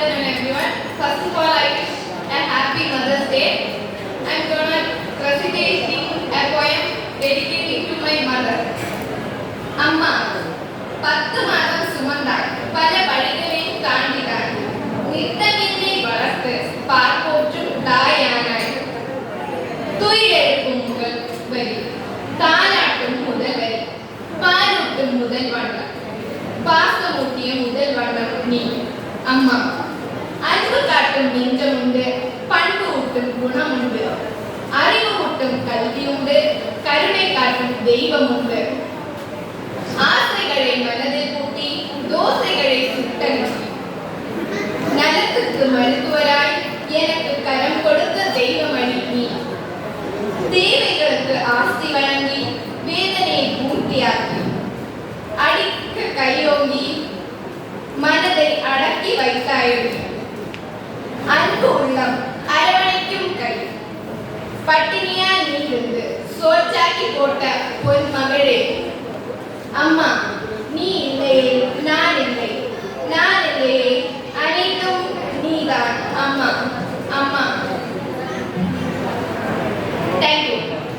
afternoon, everyone. First of all, I wish a happy Mother's Day. I'm gonna reciting a poem dedicating to my mother. Amma, 10 மாதம் சுமந்தாய், பல வழிகளையும் தாண்டினாய். நித்தனிலே வளர்த்து பார்ப்போற்றும் தாயானாய். துயிலெழுப்பும் முதல் வரி, தாலாட்டும் முதல் வரி, பாலூட்டும் முதல் வண்ணம், பாசமூட்டிய முதல் வண்ணம் நீ. அம்மா, அன்பு காட்டும் நெஞ்சம் உண்டு, பண்பு ஊட்டும் குணம் உண்டு, அறிவு ஊட்டும் கல்வி உண்டு, கருணை காட்டும் தெய்வம் உண்டு. ஆசைகளை மனதில் கூட்டி தோசைகளை சுட்டனுப்பி நலத்துக்கு மருத்துவராய் எனக்கு கரம் கொடுத்த தெய்வமணி நீ. தேவைகளுக்கு ஆஸ்தி வழங்கி வேதனையை பூர்த்தியாக்கி அடிக்க கையோங்கி மனதை அடக்கி வைத்தாய். அன்பு உள்ளம் அரவணைக்கும் கை, பட்டினியா நீ இருந்து சோற்றாக்கி போட்ட பொன் மகளே. அம்மா,